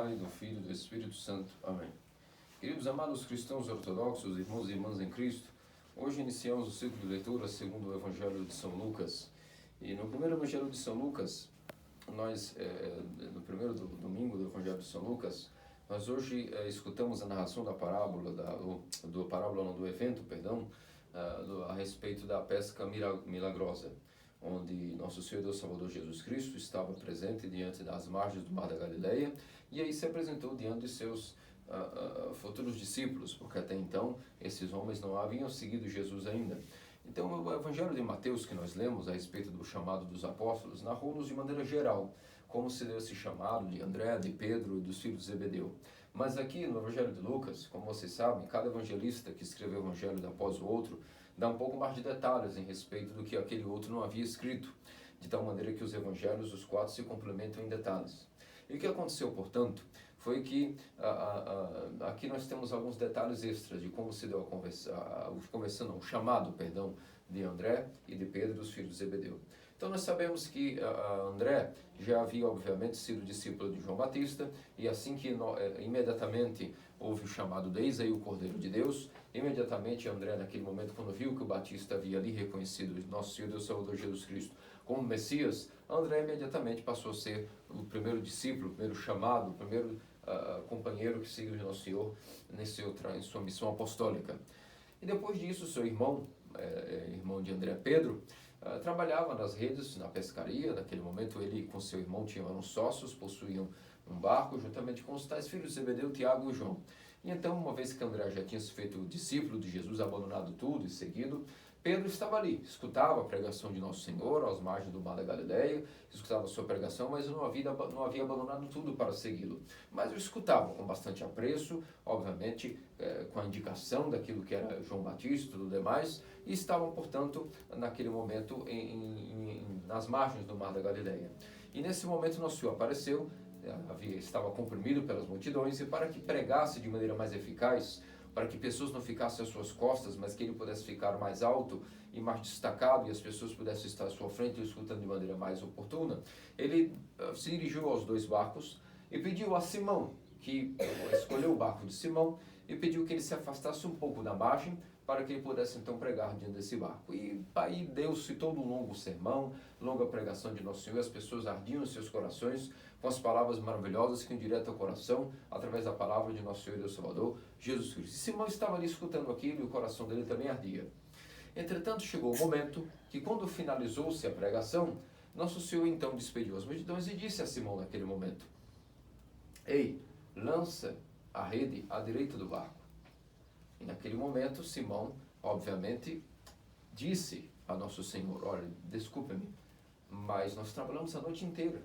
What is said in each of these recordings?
Pai, do Filho e do Espírito Santo. Amém. Queridos amados cristãos ortodoxos, irmãos e irmãs em Cristo, hoje iniciamos o ciclo de leitura segundo o Evangelho de São Lucas. E no primeiro Evangelho de São Lucas, no primeiro domingo do Evangelho de São Lucas, nós hoje escutamos a narração da parábola, do evento, a respeito da pesca milagrosa, onde nosso Senhor e Deus Salvador Jesus Cristo estava presente diante das margens do Mar da Galileia e aí se apresentou diante de seus futuros discípulos, porque até então esses homens não haviam seguido Jesus ainda. Então o Evangelho de Mateus que nós lemos a respeito do chamado dos apóstolos narrou-nos de maneira geral como se deu esse chamado de André, de Pedro e dos filhos de Zebedeu. Mas aqui no Evangelho de Lucas, como vocês sabem, cada evangelista que escreveu o Evangelho após o outro dá um pouco mais de detalhes em respeito do que aquele outro não havia escrito, de tal maneira que os evangelhos, os quatro, se complementam em detalhes. E o que aconteceu, portanto, foi que aqui nós temos alguns detalhes extras de como se deu o chamado de André e de Pedro, dos filhos de Zebedeu. Então nós sabemos que André já havia obviamente sido discípulo de João Batista, e assim que imediatamente houve o chamado de Eis aí o Cordeiro de Deus, imediatamente André, naquele momento, quando viu que o Batista havia ali reconhecido nosso Senhor Deus Salvador Jesus Cristo como Messias, André imediatamente passou a ser o primeiro discípulo, o primeiro chamado, o primeiro companheiro que seguiu de nosso Senhor em sua missão apostólica. E depois disso, seu irmão de André, Pedro, trabalhava nas redes, na pescaria. Naquele momento ele com seu irmão eram sócios, possuíam um barco juntamente com os tais filhos de Zebedeu, Tiago e João. E então, uma vez que André já tinha se feito discípulo de Jesus, abandonado tudo e seguido, Pedro estava ali, escutava a pregação de Nosso Senhor aos margens do Mar da Galileia, escutava a sua pregação, mas não havia abandonado tudo para segui-lo. Mas o escutava com bastante apreço, obviamente com a indicação daquilo que era João Batista e tudo demais, e estavam, portanto, naquele momento nas margens do Mar da Galileia. E nesse momento Nosso Senhor apareceu, estava comprimido pelas multidões, e para que pregasse de maneira mais eficaz, para que pessoas não ficassem às suas costas, mas que ele pudesse ficar mais alto e mais destacado, e as pessoas pudessem estar à sua frente e escutando de maneira mais oportuna, ele se dirigiu aos dois barcos e pediu a Simão, que escolheu o barco de Simão, e pediu que ele se afastasse um pouco da margem, para que ele pudesse então pregar diante desse barco. E aí deu-se todo um longo sermão, longa pregação de Nosso Senhor, as pessoas ardiam em seus corações com as palavras maravilhosas que iam direto ao coração, através da palavra de Nosso Senhor e Deus Salvador, Jesus Cristo. E Simão estava ali escutando aquilo e o coração dele também ardia. Entretanto, chegou o momento que, quando finalizou-se a pregação, Nosso Senhor então despediu as multidões e disse a Simão naquele momento: Ei, lança a rede à direita do barco. E naquele momento, Simão, obviamente, disse a Nosso Senhor: olha, desculpe-me, mas nós trabalhamos a noite inteira.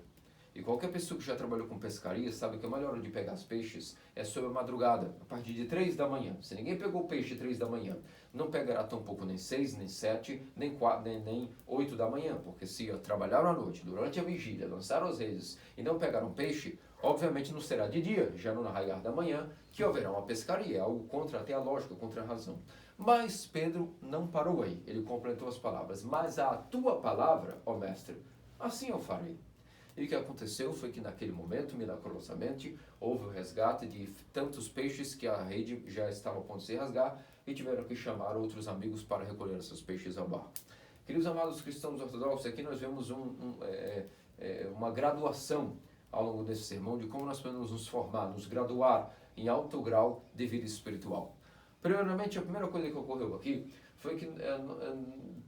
E qualquer pessoa que já trabalhou com pescaria sabe que a melhor hora de pegar os peixes é sobre a madrugada, a partir de 3 da manhã. Se ninguém pegou peixe 3 da manhã, não pegará tampouco nem 6, nem 7, nem 4, nem 8 da manhã, porque se trabalharam à noite, durante a vigília, lançaram as redes e não pegaram peixe, obviamente não será de dia, já no raiar da manhã, que haverá uma pescaria, algo contra até a lógica, contra a razão. Mas Pedro não parou aí, ele completou as palavras: mas a tua palavra, ó mestre, assim eu farei. E o que aconteceu foi que naquele momento, milagrosamente, houve o resgate de tantos peixes que a rede já estava a ponto de se rasgar e tiveram que chamar outros amigos para recolher esses peixes ao barco. Queridos amados cristãos ortodoxos, aqui nós vemos uma graduação ao longo desse sermão de como nós podemos nos formar, nos graduar em alto grau de vida espiritual. Primeiramente, a primeira coisa que ocorreu aqui foi que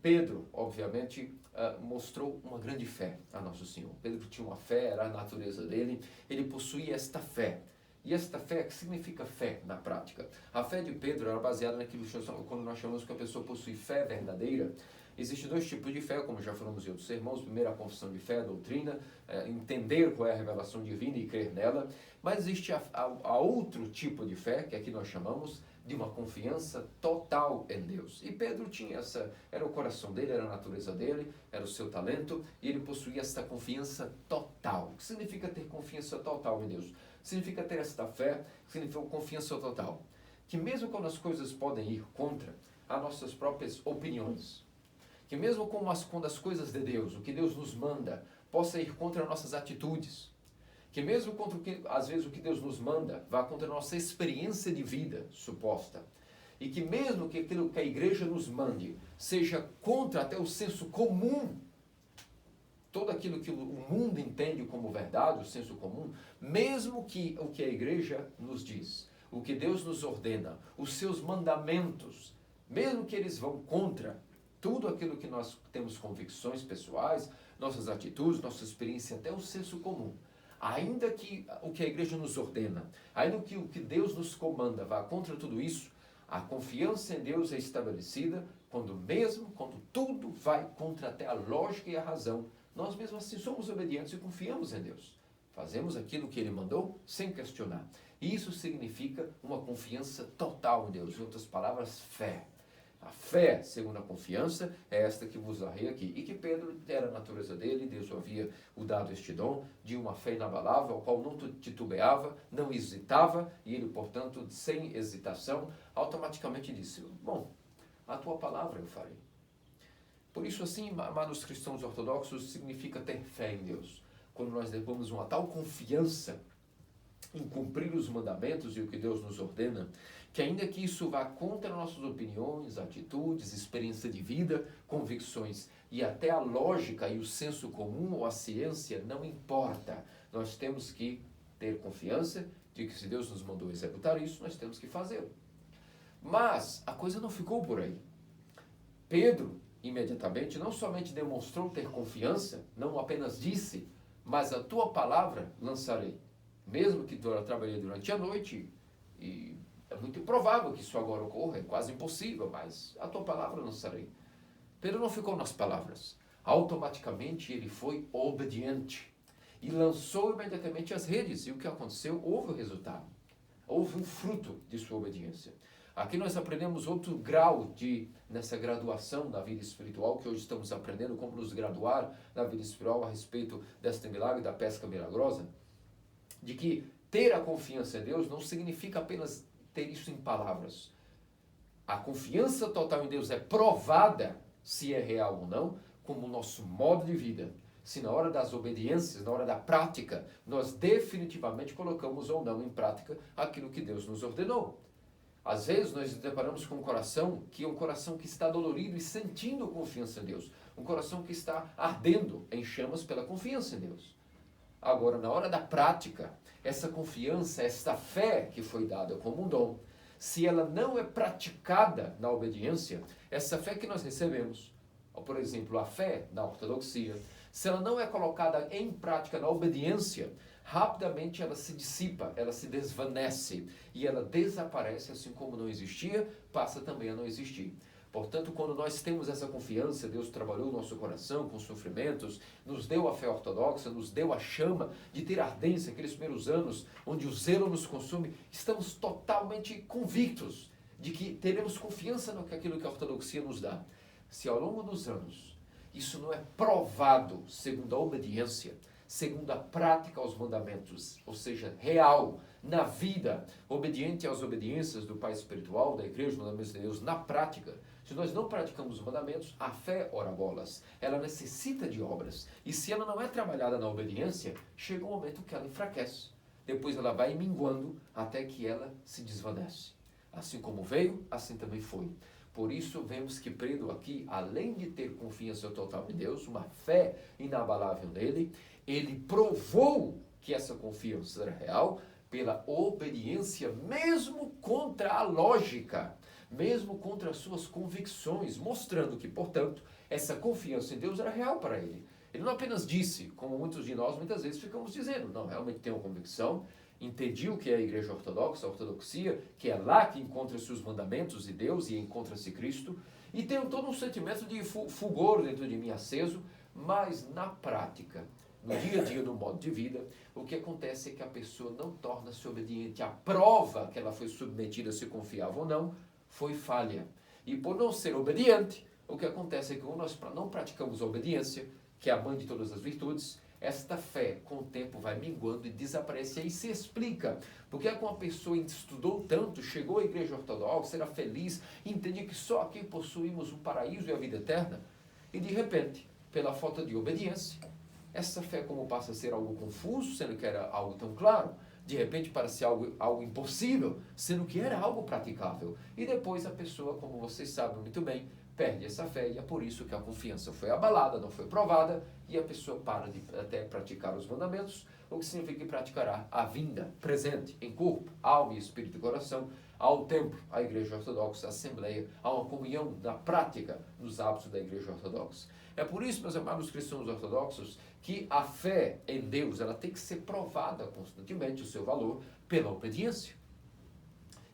Pedro, obviamente, mostrou uma grande fé a Nosso Senhor. Pedro tinha uma fé, era a natureza dele, ele possuía esta fé. E esta fé, que significa fé na prática? A fé de Pedro era baseada naquilo quando nós chamamos que a pessoa possui fé verdadeira. Existem dois tipos de fé, como já falamos em outros sermões. Primeiro, a confissão de fé, a doutrina, entender qual é a revelação divina e crer nela. Mas existe a outro tipo de fé, que aqui nós chamamos de uma confiança total em Deus. E Pedro tinha era o coração dele, era a natureza dele, era o seu talento, e ele possuía essa confiança total. O que significa ter confiança total em Deus? Significa ter esta fé, significa confiança total. Que mesmo quando as coisas podem ir contra as nossas próprias opiniões, que mesmo quando as coisas de Deus, o que Deus nos manda, possa ir contra nossas atitudes, que mesmo contra o que, às vezes, o que Deus nos manda, vá contra a nossa experiência de vida suposta. E que mesmo que aquilo que a igreja nos mande seja contra até o senso comum, todo aquilo que o mundo entende como verdade, o senso comum, mesmo que o que a igreja nos diz, o que Deus nos ordena, os seus mandamentos, mesmo que eles vão contra tudo aquilo que nós temos convicções pessoais, nossas atitudes, nossa experiência, até o senso comum, ainda que o que a igreja nos ordena, ainda que o que Deus nos comanda vá contra tudo isso, a confiança em Deus é estabelecida quando tudo vai contra até a lógica e a razão. Nós mesmo assim somos obedientes e confiamos em Deus. Fazemos aquilo que Ele mandou sem questionar. Isso significa uma confiança total em Deus. Em outras palavras, fé. A fé, segundo a confiança, é esta que vos narrei aqui. E que Pedro, era a natureza dele, Deus havia o dado este dom de uma fé inabalável, ao qual não titubeava, não hesitava, e ele, portanto, sem hesitação, automaticamente disse, bom, a tua palavra eu farei. Por isso, assim, amados cristãos ortodoxos, significa ter fé em Deus. Quando nós levamos uma tal confiança em cumprir os mandamentos e o que Deus nos ordena, que ainda que isso vá contra nossas opiniões, atitudes, experiência de vida, convicções e até a lógica e o senso comum ou a ciência, não importa. Nós temos que ter confiança de que se Deus nos mandou executar isso, nós temos que fazê-lo. Mas a coisa não ficou por aí. Pedro, imediatamente, não somente demonstrou ter confiança, não apenas disse, mas a tua palavra lançarei. Mesmo que eu trabalhei durante a noite, e é muito improvável que isso agora ocorra, é quase impossível, mas a tua palavra lançarei. Pedro não ficou nas palavras. Automaticamente ele foi obediente e lançou imediatamente as redes. E o que aconteceu? Houve o resultado. Houve um fruto de sua obediência. Aqui nós aprendemos outro grau nessa graduação da vida espiritual, que hoje estamos aprendendo como nos graduar na vida espiritual a respeito deste milagre da pesca milagrosa, de que ter a confiança em Deus não significa apenas ter isso em palavras. A confiança total em Deus é provada, se é real ou não, como o nosso modo de vida. Se na hora das obediências, na hora da prática, nós definitivamente colocamos ou não em prática aquilo que Deus nos ordenou. Às vezes nós nos deparamos com um coração que é um coração que está dolorido e sentindo confiança em Deus. Um coração que está ardendo em chamas pela confiança em Deus. Agora, na hora da prática, essa confiança, esta fé que foi dada como um dom, se ela não é praticada na obediência, essa fé que nós recebemos, por exemplo, a fé na ortodoxia, se ela não é colocada em prática na obediência, rapidamente ela se dissipa, ela se desvanece e ela desaparece, assim como não existia, passa também a não existir. Portanto, quando nós temos essa confiança, Deus trabalhou o nosso coração com sofrimentos, nos deu a fé ortodoxa, nos deu a chama de ter ardência, aqueles primeiros anos onde o zelo nos consome, estamos totalmente convictos de que teremos confiança naquilo que a ortodoxia nos dá. Se ao longo dos anos isso não é provado segundo a obediência, segundo a prática aos mandamentos, ou seja, real, na vida, obediente às obediências do Pai espiritual, da igreja, dos mandamentos de Deus, na prática, se nós não praticamos os mandamentos, a fé, ora bolas, ela necessita de obras. E se ela não é trabalhada na obediência, chega um momento que ela enfraquece. Depois ela vai minguando até que ela se desvanece. Assim como veio, assim também foi. Por isso, vemos que Pedro aqui, além de ter confiança total em Deus, uma fé inabalável nele, ele provou que essa confiança era real pela obediência, mesmo contra a lógica, mesmo contra as suas convicções, mostrando que, portanto, essa confiança em Deus era real para ele. Ele não apenas disse, como muitos de nós muitas vezes ficamos dizendo, não, realmente tenho uma convicção, entendi o que é a igreja ortodoxa, a ortodoxia, que é lá que encontra-se os mandamentos de Deus e encontra-se Cristo, e tenho todo um sentimento de fulgor dentro de mim aceso, mas na prática, no dia a dia, no modo de vida, o que acontece é que a pessoa não torna-se obediente. A prova que ela foi submetida, se confiava ou não, foi falha. E por não ser obediente, o que acontece é que quando nós não praticamos a obediência, que é a mãe de todas as virtudes, esta fé, com o tempo, vai minguando e desaparece. E aí se explica porque é que uma pessoa estudou tanto, chegou à igreja ortodoxa, era feliz, entendia que só aqui possuímos o paraíso e a vida eterna, e de repente, pela falta de obediência, essa fé como passa a ser algo confuso, sendo que era algo tão claro. De repente parece algo impossível, sendo que era algo praticável. E depois a pessoa, como vocês sabem muito bem, perde essa fé e é por isso que a confiança foi abalada, não foi provada e a pessoa para de até praticar os mandamentos, o que significa que praticará a vinda presente em corpo, alma e espírito e coração, ao templo, à igreja ortodoxa, à assembleia, a uma comunhão na prática dos hábitos da igreja ortodoxa. É por isso, meus amados cristãos ortodoxos, que a fé em Deus ela tem que ser provada constantemente, o seu valor, pela obediência.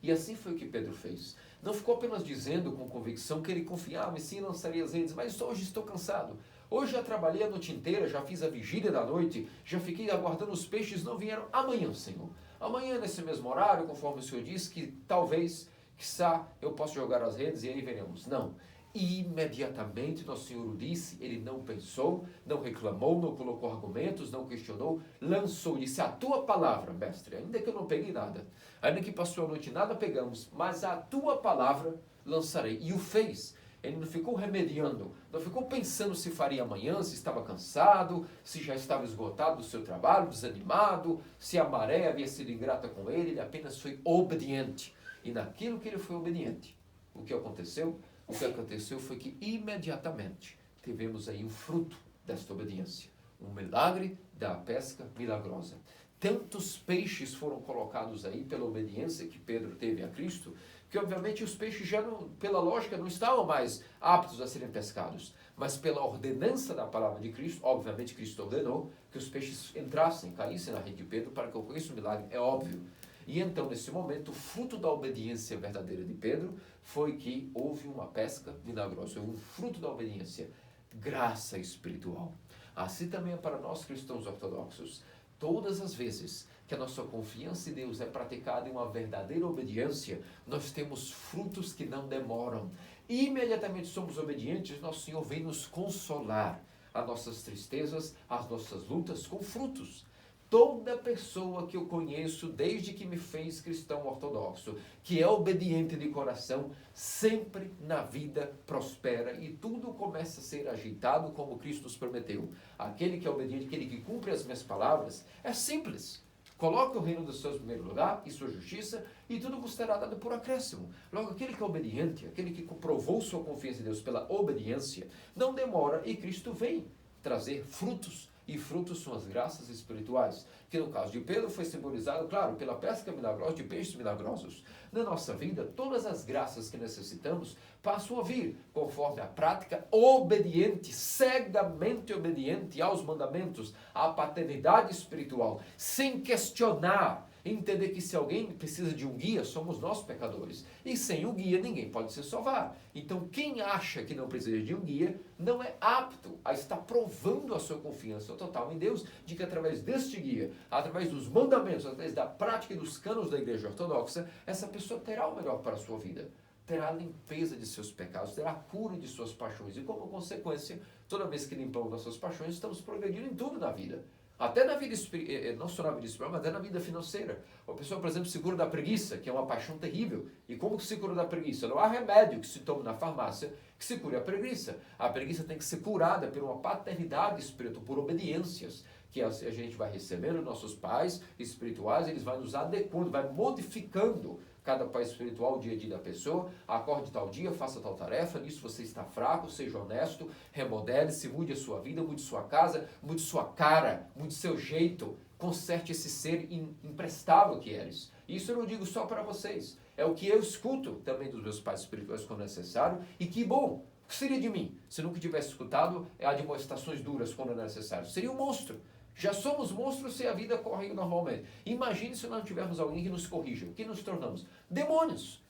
E assim foi o que Pedro fez. Não ficou apenas dizendo com convicção que ele confiava e sim lançaria as redes, mas hoje estou cansado. Hoje já trabalhei a noite inteira, já fiz a vigília da noite, já fiquei aguardando os peixes, não vieram. Amanhã, Senhor. Amanhã, nesse mesmo horário, conforme o Senhor disse, que talvez, quiçá, eu possa jogar as redes e aí veremos. Não. Imediatamente, nosso Senhor o disse, ele não pensou, não reclamou, não colocou argumentos, não questionou, lançou, disse, a tua palavra, mestre, ainda que eu não peguei nada, ainda que passou a noite nada pegamos, mas a tua palavra lançarei. E o fez. Ele não ficou remediando, não ficou pensando se faria amanhã, se estava cansado, se já estava esgotado do seu trabalho, desanimado, se a maré havia sido ingrata com ele apenas foi obediente. E naquilo que ele foi obediente, o que aconteceu? O que aconteceu foi que imediatamente tivemos aí o fruto desta obediência. Um milagre da pesca milagrosa. Tantos peixes foram colocados aí pela obediência que Pedro teve a Cristo, que obviamente os peixes já não, pela lógica, não estavam mais aptos a serem pescados. Mas pela ordenança da palavra de Cristo, obviamente Cristo ordenou que os peixes entrassem, caíssem na rede de Pedro para que ocorresse o milagre, é óbvio. E então, nesse momento, o fruto da obediência verdadeira de Pedro foi que houve uma pesca milagrosa, houve um fruto da obediência, graça espiritual. Assim também é para nós cristãos ortodoxos. Todas as vezes que a nossa confiança em Deus é praticada em uma verdadeira obediência, nós temos frutos que não demoram. Imediatamente somos obedientes, nosso Senhor vem nos consolar as nossas tristezas, as nossas lutas com frutos. Toda pessoa que eu conheço, desde que me fez cristão ortodoxo, que é obediente de coração, sempre na vida prospera e tudo começa a ser ajeitado como Cristo nos prometeu. Aquele que é obediente, aquele que cumpre as minhas palavras, é simples. Coloque o reino dos céus em primeiro lugar e sua justiça e tudo vos será dado por acréscimo. Logo, aquele que é obediente, aquele que provou sua confiança em Deus pela obediência, não demora e Cristo vem trazer frutos. E frutos são as graças espirituais, que no caso de Pedro foi simbolizado, claro, pela pesca milagrosa de peixes milagrosos. Na nossa vida, todas as graças que necessitamos passam a vir, conforme a prática obediente, cegamente obediente aos mandamentos, à paternidade espiritual, sem questionar. Entender que se alguém precisa de um guia, somos nós pecadores. E sem o guia, ninguém pode se salvar. Então, quem acha que não precisa de um guia, não é apto a estar provando a sua confiança total em Deus, de que através deste guia, através dos mandamentos, através da prática e dos cânones da igreja ortodoxa, essa pessoa terá o melhor para a sua vida. Terá a limpeza de seus pecados, terá a cura de suas paixões. E como consequência, toda vez que limpamos nossas paixões, estamos progredindo em tudo na vida. Até na vida espiritual, não só na vida espiritual, mas até na vida financeira. A pessoa, por exemplo, se cura da preguiça, que é uma paixão terrível. E como que se cura da preguiça? Não há remédio que se tome na farmácia que se cure a preguiça. A preguiça tem que ser curada por uma paternidade espiritual, por obediências, que a gente vai recebendo nossos pais espirituais, eles vão nos adequando, vai modificando cada pai espiritual, o dia a dia da pessoa. Acorde tal dia, faça tal tarefa, nisso você está fraco, seja honesto, remodele-se, mude a sua vida, mude sua casa, mude sua cara, mude seu jeito, conserte esse ser imprestável que eres. Isso eu não digo só para vocês, é o que eu escuto também dos meus pais espirituais quando necessário, e que bom, o que seria de mim se nunca tivesse escutado admoestações duras quando é necessário? Seria um monstro. Já somos monstros se a vida corre normalmente. Imagine se nós não tivermos alguém que nos corrija. O que nos tornamos? Demônios.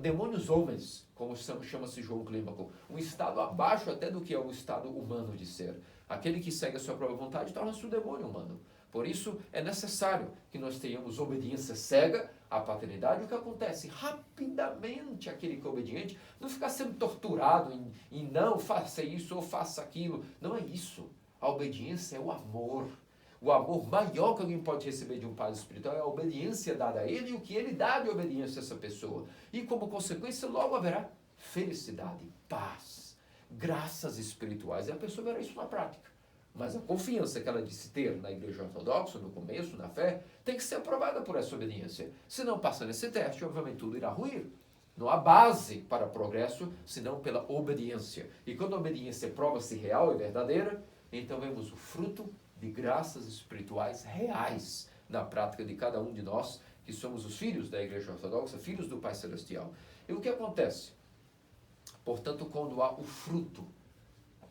Demônios homens, como chama-se João Clímaco. Um estado abaixo até do que é o estado humano de ser. Aquele que segue a sua própria vontade torna-se um demônio humano. Por isso é necessário que nós tenhamos obediência cega à paternidade. O que acontece? Rapidamente aquele que é obediente não ficar sendo torturado em não faça isso ou faça aquilo. Não é isso. A obediência é o amor. O amor maior que alguém pode receber de um pai espiritual é a obediência dada a ele e o que ele dá de obediência a essa pessoa. E como consequência, logo haverá felicidade, paz, graças espirituais. E a pessoa verá isso na prática. Mas a confiança que ela disse ter na igreja ortodoxa, no começo, na fé, tem que ser aprovada por essa obediência. Se não passa nesse teste, obviamente tudo irá ruir. Não há base para progresso, senão pela obediência. E quando a obediência prova-se real e verdadeira, então vemos o fruto de graças espirituais reais na prática de cada um de nós, que somos os filhos da igreja ortodoxa, filhos do Pai Celestial. E o que acontece? Portanto, quando há o fruto,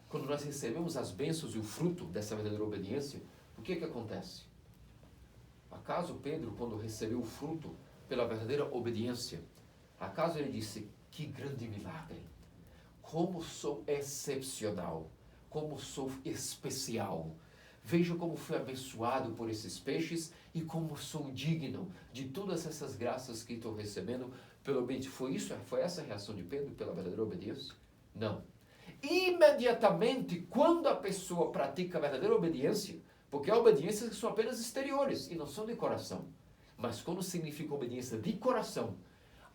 quando nós recebemos as bênçãos e o fruto dessa verdadeira obediência, o que acontece? Acaso Pedro, quando recebeu o fruto pela verdadeira obediência, acaso ele disse, que grande milagre, como sou excepcional, como sou especial, veja como fui abençoado por esses peixes e como sou digno de todas essas graças que estou recebendo pela obediência. Foi essa a reação de Pedro pela verdadeira obediência? Não. Imediatamente, quando a pessoa pratica a verdadeira obediência, porque há obediências que são apenas exteriores e não são de coração, mas quando significa obediência de coração,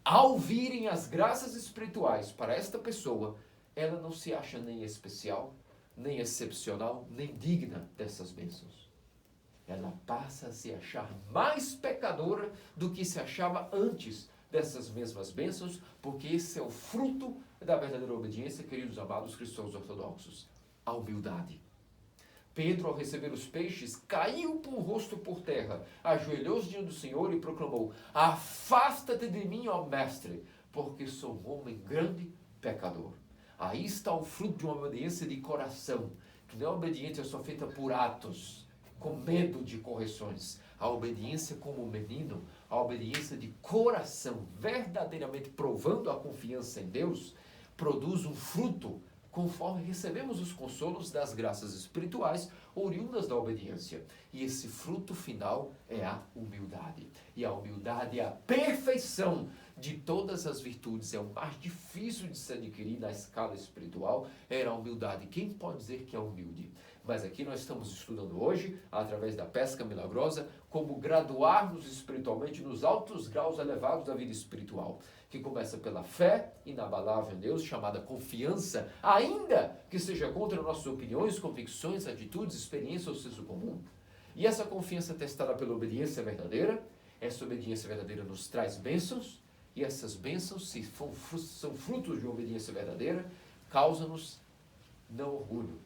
ao virem as graças espirituais para esta pessoa, ela não se acha nem especial, nem excepcional, nem digna dessas bênçãos. Ela passa a se achar mais pecadora do que se achava antes dessas mesmas bênçãos, porque esse é o fruto da verdadeira obediência, queridos amados cristãos ortodoxos, a humildade. Pedro, ao receber os peixes, caiu com o rosto por terra, ajoelhou-se diante do Senhor e proclamou, afasta-te de mim, ó mestre, porque sou um homem grande pecador. Aí está o fruto de uma obediência de coração, que não é uma obediência só feita por atos, com medo de correções. A obediência como menino, a obediência de coração, verdadeiramente provando a confiança em Deus, produz um fruto conforme recebemos os consolos das graças espirituais oriundas da obediência. E esse fruto final é a humildade. E a humildade é a perfeição de todas as virtudes. É o mais difícil de se adquirir na escala espiritual, é a humildade. Quem pode dizer que é humilde? Mas aqui nós estamos estudando hoje, através da pesca milagrosa, como graduarmos espiritualmente nos altos graus elevados da vida espiritual, que começa pela fé inabalável em Deus, chamada confiança, ainda que seja contra nossas opiniões, convicções, atitudes, experiências ou senso comum. E essa confiança testada pela obediência verdadeira, essa obediência verdadeira nos traz bênçãos, e essas bênçãos, se são frutos de uma obediência verdadeira, causam-nos não orgulho,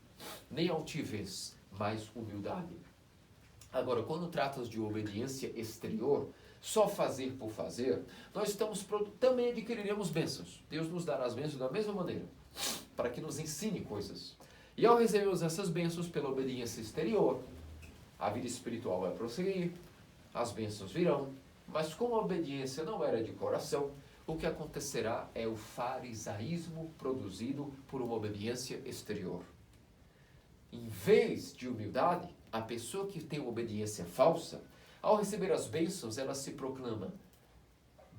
nem altivez, mas humildade. Agora, quando trata-se de obediência exterior, só fazer por fazer, nós também adquiriremos bênçãos. Deus nos dará as bênçãos da mesma maneira, para que nos ensine coisas. E ao recebermos essas bênçãos pela obediência exterior, a vida espiritual vai prosseguir, as bênçãos virão, mas como a obediência não era de coração, o que acontecerá é o farisaísmo produzido por uma obediência exterior. Em vez de humildade, a pessoa que tem uma obediência falsa, ao receber as bênçãos, ela se proclama,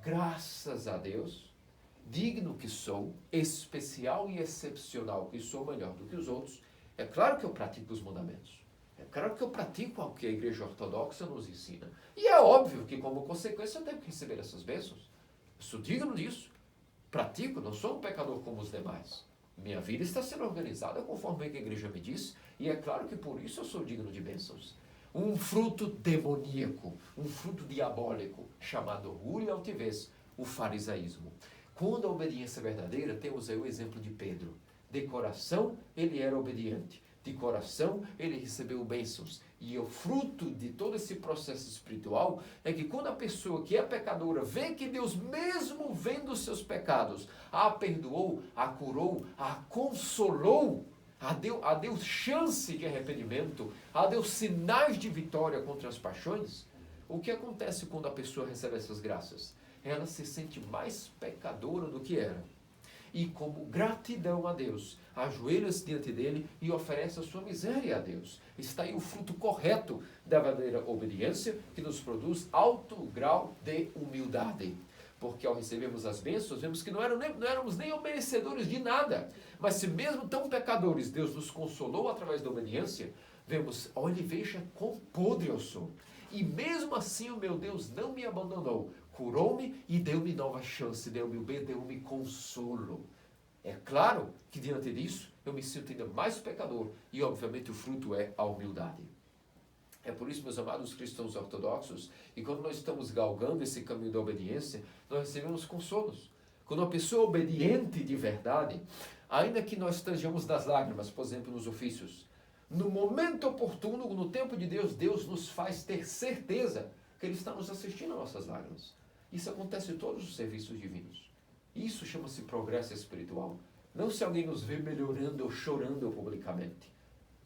graças a Deus, digno que sou, especial e excepcional, que sou melhor do que os outros. É claro que eu pratico os mandamentos. É claro que eu pratico o que a igreja ortodoxa nos ensina. E é óbvio que, como consequência, eu tenho que receber essas bênçãos. Eu sou digno disso. Pratico, não sou um pecador como os demais. Minha vida está sendo organizada conforme a igreja me diz, e é claro que por isso eu sou digno de bênçãos. Um fruto demoníaco, um fruto diabólico, chamado orgulho e altivez, o farisaísmo. Quando a obediência é verdadeira, temos aí o exemplo de Pedro. De coração, ele era obediente. De coração, ele recebeu bênçãos. E o fruto de todo esse processo espiritual é que quando a pessoa que é pecadora vê que Deus, mesmo vendo os seus pecados, a perdoou, a curou, a consolou, a deu chance de arrependimento, a deu sinais de vitória contra as paixões, o que acontece quando a pessoa recebe essas graças? Ela se sente mais pecadora do que era. E como gratidão a Deus, ajoelha-se diante dele e oferece a sua miséria a Deus. Está aí o fruto correto da verdadeira obediência, que nos produz alto grau de humildade. Porque ao recebermos as bênçãos, vemos que não éramos nem merecedores de nada. Mas se mesmo tão pecadores, Deus nos consolou através da obediência, vemos, olhe, veja quão podre eu sou. E mesmo assim o meu Deus não me abandonou, curou-me e deu-me nova chance, deu-me o bem, deu-me consolo. É claro que diante disso, eu me sinto ainda mais pecador. E, obviamente, o fruto é a humildade. É por isso, meus amados cristãos ortodoxos, e quando nós estamos galgando esse caminho da obediência, nós recebemos consolos. Quando uma pessoa é obediente de verdade, ainda que nós estejamos nas lágrimas, por exemplo, nos ofícios, no momento oportuno, no tempo de Deus, Deus nos faz ter certeza que Ele está nos assistindo às nossas lágrimas. Isso acontece em todos os serviços divinos. Isso chama-se progresso espiritual. Não se alguém nos vê melhorando ou chorando publicamente.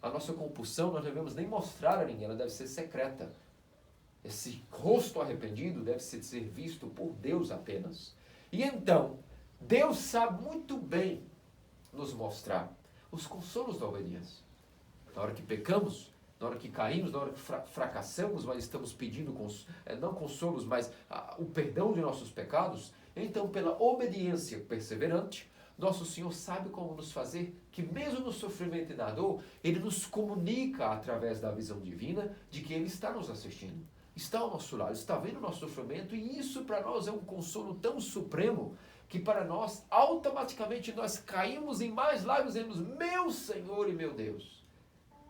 A nossa compulsão nós não devemos nem mostrar a ninguém, ela deve ser secreta. Esse rosto arrependido deve ser visto por Deus apenas. E então, Deus sabe muito bem nos mostrar os consolos da obediência. Na hora que pecamos, na hora que caímos, na hora que fracassamos, mas estamos pedindo, não consolos, mas o perdão de nossos pecados, então pela obediência perseverante, nosso Senhor sabe como nos fazer que mesmo no sofrimento e na dor, Ele nos comunica através da visão divina de que Ele está nos assistindo, está ao nosso lado, está vendo o nosso sofrimento, e isso para nós é um consolo tão supremo que para nós, automaticamente, nós caímos em mais lágrimas e dizemos, meu Senhor e meu Deus,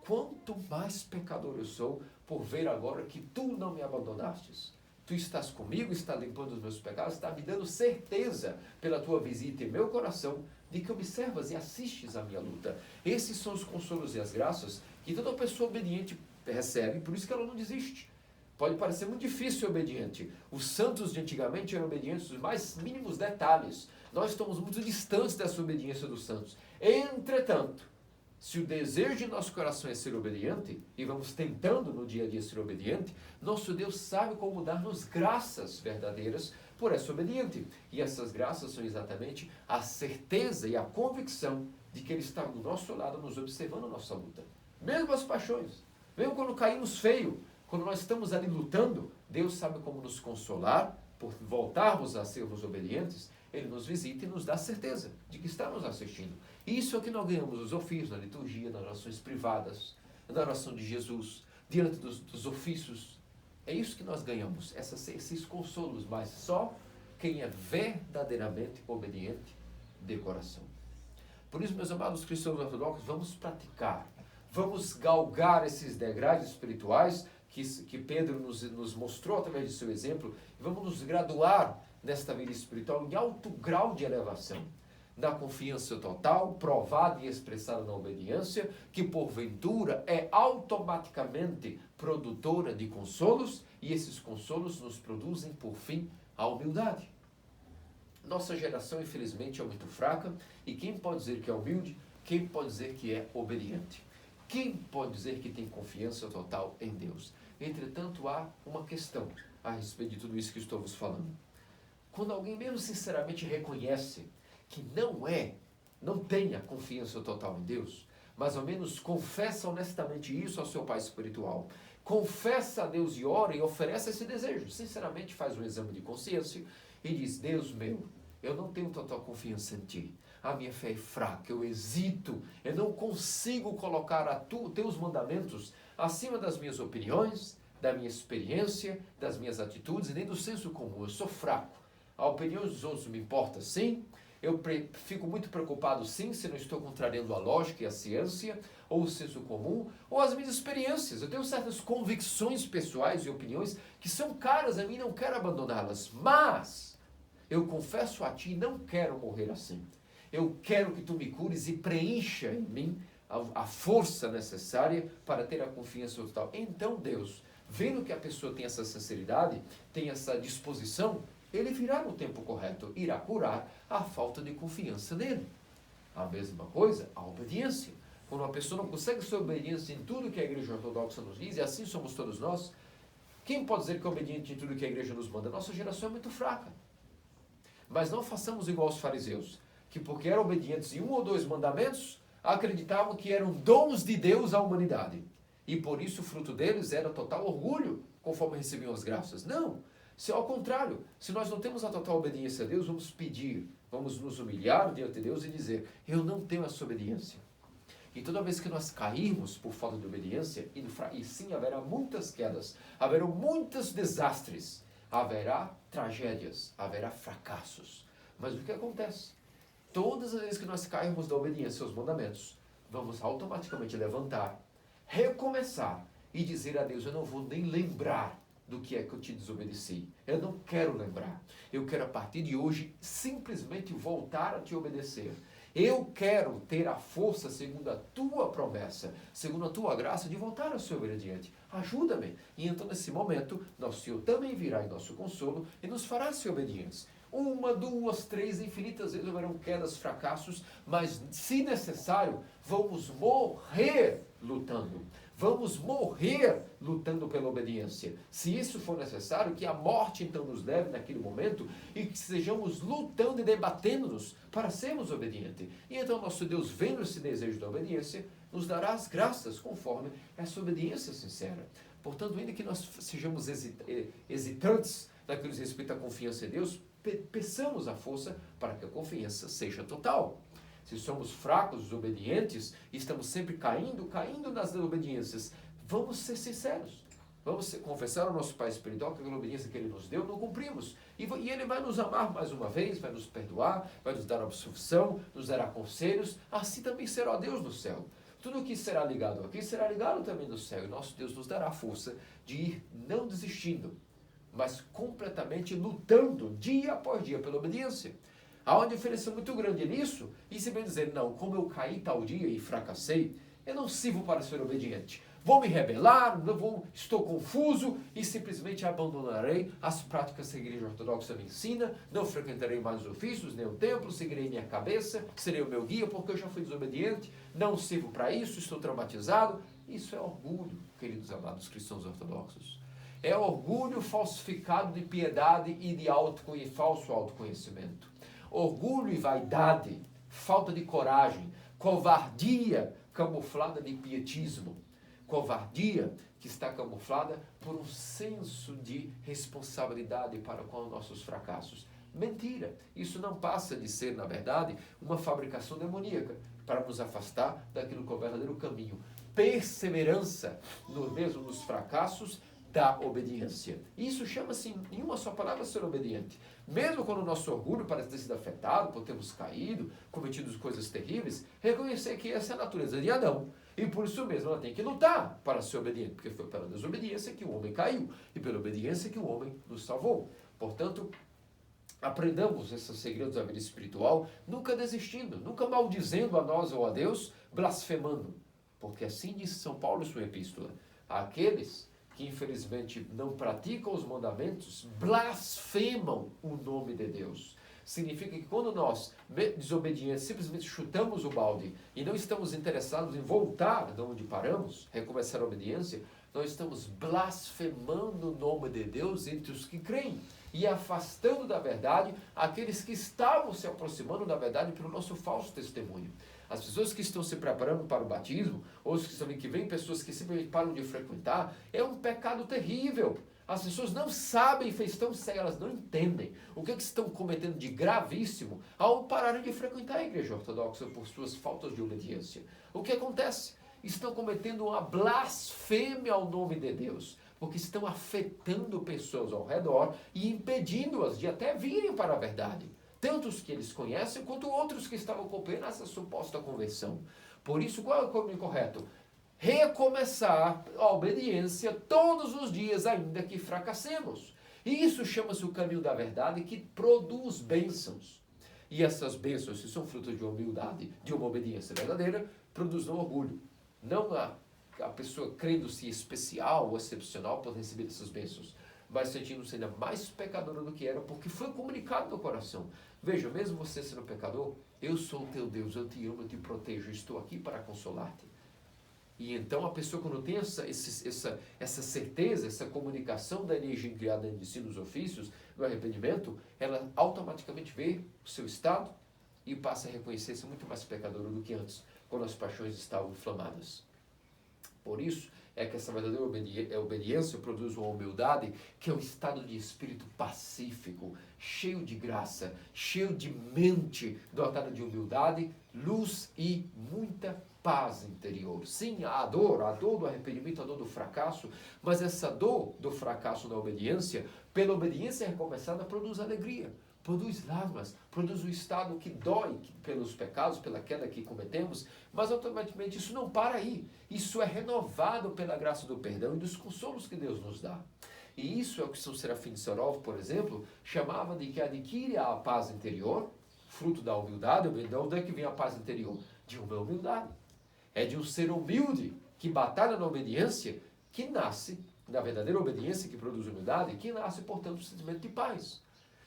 quanto mais pecador eu sou por ver agora que Tu não me abandonastes. Tu estás comigo, está limpando os meus pecados, está me dando certeza pela Tua visita em meu coração de que observas e assistes à minha luta. Esses são os consolos e as graças que toda pessoa obediente recebe, por isso que ela não desiste. Pode parecer muito difícil ser obediente. Os santos de antigamente eram obedientes nos mais mínimos detalhes. Nós estamos muito distantes dessa obediência dos santos. Entretanto, se o desejo de nosso coração é ser obediente, e vamos tentando no dia a dia ser obediente, nosso Deus sabe como dar-nos graças verdadeiras por essa obediente. E essas graças são exatamente a certeza e a convicção de que Ele está do nosso lado, nos observando a nossa luta. Mesmo as paixões, mesmo quando caímos feio, quando nós estamos ali lutando, Deus sabe como nos consolar por voltarmos a sermos obedientes. Ele nos visita e nos dá certeza de que está nos assistindo. Isso é o que nós ganhamos nos ofícios, na liturgia, nas orações privadas, na oração de Jesus, diante dos ofícios. É isso que nós ganhamos, esses consolos, mas só quem é verdadeiramente obediente de coração. Por isso, meus amados cristãos ortodoxos, vamos praticar, vamos galgar esses degraus espirituais que Pedro nos mostrou através de seu exemplo, e vamos nos graduar nesta vida espiritual em alto grau de elevação, na confiança total, provada e expressada na obediência, que porventura é automaticamente produtora de consolos, e esses consolos nos produzem, por fim, a humildade. Nossa geração, infelizmente, é muito fraca, e quem pode dizer que é humilde? Quem pode dizer que é obediente? Quem pode dizer que tem confiança total em Deus? Entretanto, há uma questão a respeito de tudo isso que estamos falando. Quando alguém mesmo sinceramente reconhece que não tem a confiança total em Deus, mas ao menos confessa honestamente isso ao seu pai espiritual, confessa a Deus e ora e oferece esse desejo, sinceramente faz um exame de consciência e diz, Deus meu, eu não tenho total confiança em Ti, a minha fé é fraca, eu hesito, eu não consigo colocar Teus mandamentos acima das minhas opiniões, da minha experiência, das minhas atitudes e nem do senso comum, eu sou fraco. A opinião dos outros me importa, sim. Eu fico muito preocupado, sim, se não estou contrariando a lógica e a ciência, ou o senso comum, ou as minhas experiências. Eu tenho certas convicções pessoais e opiniões que são caras a mim, não quero abandoná-las. Mas eu confesso a Ti e não quero morrer assim. Eu quero que Tu me cures e preencha em mim a força necessária para ter a confiança total. Então, Deus, vendo que a pessoa tem essa sinceridade, tem essa disposição, Ele virá no tempo correto, irá curar a falta de confiança nele. A mesma coisa, a obediência. Quando uma pessoa não consegue ser obediente em tudo que a Igreja Ortodoxa nos diz, e assim somos todos nós, quem pode dizer que é obediente em tudo que a Igreja nos manda? Nossa geração é muito fraca. Mas não façamos igual aos fariseus, que porque eram obedientes em 1 ou 2 mandamentos, acreditavam que eram dons de Deus à humanidade. E por isso o fruto deles era total orgulho, conforme recebiam as graças. Não. Se ao contrário, se nós não temos a total obediência a Deus, vamos pedir, vamos nos humilhar diante de Deus e dizer, eu não tenho essa obediência. E toda vez que nós cairmos por falta de obediência, e sim haverá muitas quedas, haverá muitos desastres, haverá tragédias, haverá fracassos. Mas o que acontece? Todas as vezes que nós cairmos da obediência aos mandamentos, vamos automaticamente levantar, recomeçar e dizer a Deus: eu não vou nem lembrar do que é que eu te desobedeci. Eu não quero lembrar. Eu quero, a partir de hoje, simplesmente voltar a te obedecer. Eu quero ter a força, segundo a tua promessa, segundo a tua graça, de voltar a ser obediente. Ajuda-me. E então, nesse momento, nosso Senhor também virá em nosso consolo e nos fará ser obedientes. 1, 2, 3, infinitas vezes houverão quedas, fracassos, mas, se necessário, vamos morrer lutando. Vamos morrer lutando pela obediência. Se isso for necessário, que a morte então nos leve naquele momento e que sejamos lutando e debatendo-nos para sermos obedientes. E então nosso Deus, vendo esse desejo da obediência, nos dará as graças conforme essa obediência sincera. Portanto, ainda que nós sejamos hesitantes naquilo que diz respeito à confiança em Deus, peçamos a força para que a confiança seja total. Se somos fracos, desobedientes, e estamos sempre caindo nas desobediências, vamos ser sinceros. Vamos confessar ao nosso Pai espiritual que aquela obediência que Ele nos deu, não cumprimos. E Ele vai nos amar mais uma vez, vai nos perdoar, vai nos dar absolvição, nos dará conselhos. Assim também será Deus no céu. Tudo o que será ligado aqui, será ligado também no céu. E nosso Deus nos dará a força de ir não desistindo, mas completamente lutando dia após dia pela obediência. Há uma diferença muito grande nisso, e se bem dizer, não, como eu caí tal dia e fracassei, eu não sirvo para ser obediente. Vou me rebelar, estou confuso e simplesmente abandonarei as práticas que a Igreja Ortodoxa me ensina, não frequentarei mais os ofícios, nem o templo, seguirei minha cabeça, serei o meu guia porque eu já fui desobediente, não sirvo para isso, estou traumatizado. Isso é orgulho, queridos amados cristãos ortodoxos. É orgulho falsificado de piedade e de falso autoconhecimento. Orgulho e vaidade, falta de coragem, covardia camuflada de pietismo, covardia que está camuflada por um senso de responsabilidade para com os nossos fracassos. Mentira! Isso não passa de ser, na verdade, uma fabricação demoníaca para nos afastar daquilo que é o verdadeiro caminho. Perseverança, mesmo nos fracassos, da obediência. Isso chama-se, em uma só palavra, ser obediente. Mesmo quando o nosso orgulho parece ter sido afetado, por termos caído, cometido coisas terríveis, reconhecer que essa é a natureza de Adão. E por isso mesmo ela tem que lutar para ser obediente, porque foi pela desobediência que o homem caiu, e pela obediência que o homem nos salvou. Portanto, aprendamos esses segredos da vida espiritual, nunca desistindo, nunca maldizendo a nós ou a Deus, blasfemando. Porque assim diz São Paulo em sua epístola, aqueles que infelizmente não praticam os mandamentos, blasfemam o nome de Deus. Significa que quando nós, desobedientes, simplesmente chutamos o balde e não estamos interessados em voltar de onde paramos, recomeçar a obediência, nós estamos blasfemando o nome de Deus entre os que creem e afastando da verdade aqueles que estavam se aproximando da verdade pelo nosso falso testemunho. As pessoas que estão se preparando para o batismo, ou que vêm pessoas que simplesmente param de frequentar, é um pecado terrível. As pessoas não sabem, estão cegas, elas não entendem o que estão cometendo de gravíssimo ao pararem de frequentar a Igreja Ortodoxa por suas faltas de obediência. O que acontece? Estão cometendo uma blasfêmia ao nome de Deus, porque estão afetando pessoas ao redor e impedindo-as de até virem para a verdade. Tanto os que eles conhecem, quanto outros que estavam acompanhando essa suposta conversão. Por isso, qual é o caminho correto? Recomeçar a obediência todos os dias, ainda que fracassemos. E isso chama-se o caminho da verdade, que produz bênçãos. E essas bênçãos, se são frutos de humildade, de uma obediência verdadeira, produzem orgulho. Não a pessoa crendo-se especial ou excepcional por receber essas bênçãos, mas sentindo-se ainda mais pecadora do que era, porque foi comunicado no coração. Veja, mesmo você sendo pecador, eu sou o teu Deus, eu te amo, eu te protejo, estou aqui para consolar-te. E então a pessoa, quando tem essa certeza, essa comunicação da energia criada em ensino dos ofícios, no arrependimento, ela automaticamente vê o seu estado e passa a reconhecer-se muito mais pecadora do que antes, quando as paixões estavam inflamadas. Por isso é que essa verdadeira obediência produz uma humildade, que é um estado de espírito pacífico, cheio de graça, cheio de mente dotada de humildade, luz e muita paz interior. Sim, a dor do arrependimento, a dor do fracasso, mas essa dor do fracasso na obediência pela obediência recomeçada, produz alegria, produz lágrimas, produz um estado que dói pelos pecados, pela queda que cometemos, mas automaticamente isso não para aí. Isso é renovado pela graça do perdão e dos consolos que Deus nos dá. E isso é o que São Serafim de Saronov, por exemplo, chamava de que adquire a paz interior, fruto da humildade. De onde é que vem a paz interior? De uma humildade. É de um ser humilde que batalha na obediência, que nasce, na verdadeira obediência que produz humildade, que nasce, portanto, o sentimento de paz.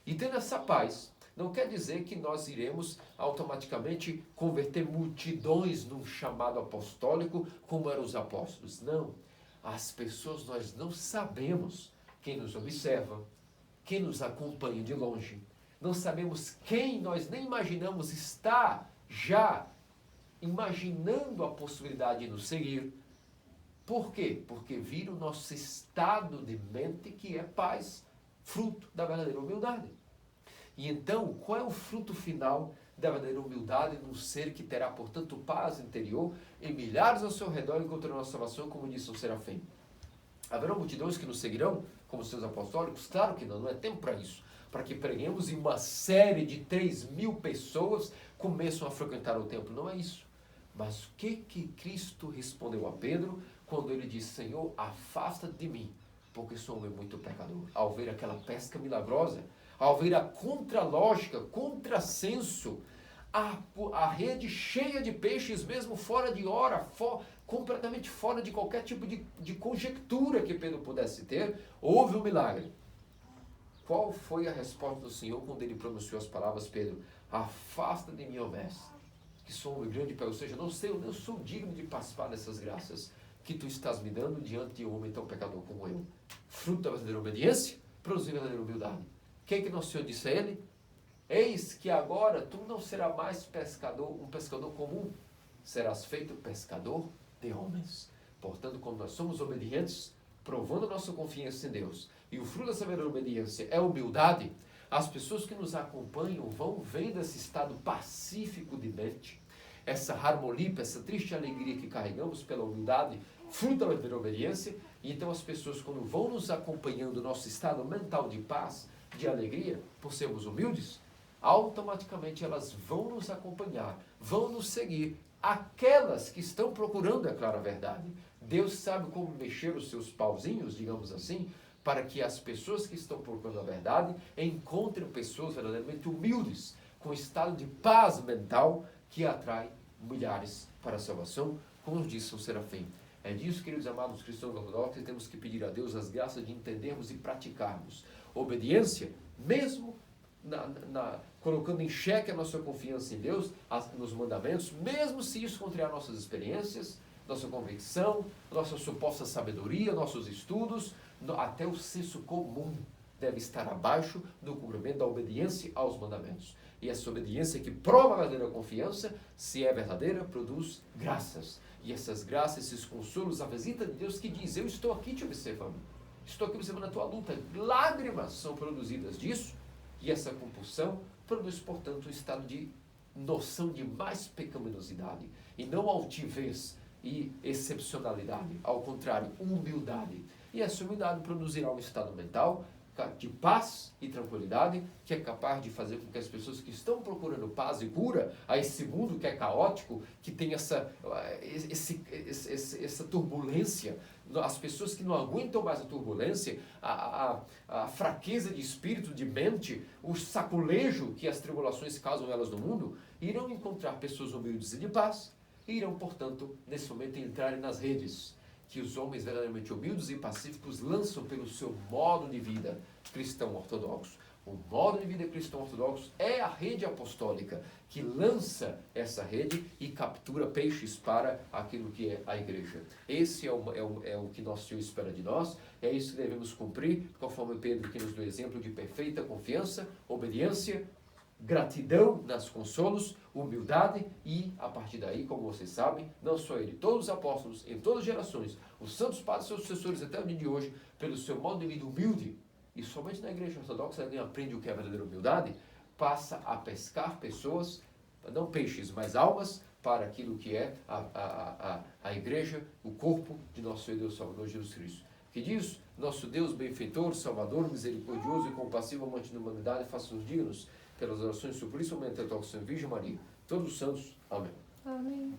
E tendo essa paz, não quer dizer que nós iremos automaticamente converter multidões num chamado apostólico como eram os apóstolos. Não. As pessoas, nós não sabemos quem nos observa, quem nos acompanha de longe. Não sabemos quem nós nem imaginamos está já imaginando a possibilidade de nos seguir. Por quê? Porque viram o nosso estado de mente que é paz, fruto da verdadeira humildade. E então, qual é o fruto final da verdadeira humildade num ser que terá, portanto, paz interior e milhares ao seu redor encontrarão a salvação, como disse o Serafim? Haverão multidões que nos seguirão como seus apostólicos? Claro que não, não é tempo para isso. Para que preguemos e uma série de 3.000 pessoas começam a frequentar o templo. Não é isso. Mas o que Cristo respondeu a Pedro quando ele disse: Senhor, afasta de mim, porque sou um homem muito pecador. Ao ver aquela pesca milagrosa, ao ver a contralógica, contrassenso, a rede cheia de peixes, mesmo fora de hora, completamente fora de qualquer tipo de conjectura que Pedro pudesse ter, houve um milagre. Qual foi a resposta do Senhor quando ele pronunciou as palavras: Pedro, afasta de mim, ó mestre, que sou um grande pecador, ou seja, eu sou digno de participar dessas graças que tu estás me dando diante de um homem tão pecador como eu. Fruto da verdadeira obediência, produzir verdadeira humildade. O que Nosso Senhor disse a ele? Eis que agora tu não serás mais um pescador comum, serás feito pescador de homens. Portanto, quando nós somos obedientes, provando a nossa confiança em Deus, e o fruto dessa verdadeira obediência é humildade, as pessoas que nos acompanham vão vendo esse estado pacífico de mente, essa harmonia, essa triste alegria que carregamos pela humildade, fruto da verdadeira obediência. E então as pessoas, quando vão nos acompanhando, nosso estado mental de paz, de alegria, por sermos humildes, automaticamente elas vão nos acompanhar, vão nos seguir. Aquelas que estão procurando a clara verdade. Deus sabe como mexer os seus pauzinhos, digamos assim, para que as pessoas que estão procurando a verdade encontrem pessoas verdadeiramente humildes, com estado de paz mental que atrai milhares para a salvação, como disse o Serafim. É disso, queridos amados cristãos ortodoxos, que temos que pedir a Deus as graças de entendermos e praticarmos obediência, mesmo colocando em xeque a nossa confiança em Deus, nos mandamentos, mesmo se isso contrariar nossas experiências, nossa convicção, nossa suposta sabedoria, nossos estudos, até o senso comum deve estar abaixo do cumprimento da obediência aos mandamentos. E essa obediência que prova a verdadeira confiança, se é verdadeira, produz graças. E essas graças, esses consolos, a visita de Deus que diz: eu estou aqui te observando, estou aqui observando a tua luta. Lágrimas são produzidas disso, e essa compulsão produz, portanto, um estado de noção de mais pecaminosidade, e não altivez e excepcionalidade, ao contrário, humildade. E essa humildade produzirá um estado mental de paz e tranquilidade, que é capaz de fazer com que as pessoas que estão procurando paz e cura a esse mundo que é caótico, que tem essa turbulência, as pessoas que não aguentam mais a turbulência, a fraqueza de espírito, de mente, o saculejo que as tribulações causam elas no mundo, irão encontrar pessoas humildes e de paz, e irão, portanto, nesse momento entrarem nas redes que os homens verdadeiramente humildes e pacíficos lançam pelo seu modo de vida cristão ortodoxo. O modo de vida cristão ortodoxo é a rede apostólica que lança essa rede e captura peixes para aquilo que é a igreja. Esse é o que nosso Senhor espera de nós, é isso que devemos cumprir, conforme Pedro que nos deu exemplo de perfeita confiança, obediência, gratidão nas consolos, humildade e, a partir daí, como vocês sabem, não só ele, todos os apóstolos, em todas as gerações, os santos padres, seus sucessores até o dia de hoje, pelo seu modo de vida humilde, e somente na igreja ortodoxa alguém aprende o que é a verdadeira humildade, passa a pescar pessoas, não peixes, mas almas, para aquilo que é a igreja, o corpo de nosso Senhor e Deus Salvador Jesus Cristo. Que diz, nosso Deus benfeitor, salvador, misericordioso e compassivo, amante da humanidade, faça-nos dignos pelas orações suplíciamente a toque Virgem Maria, todos os santos. Amém. Amém.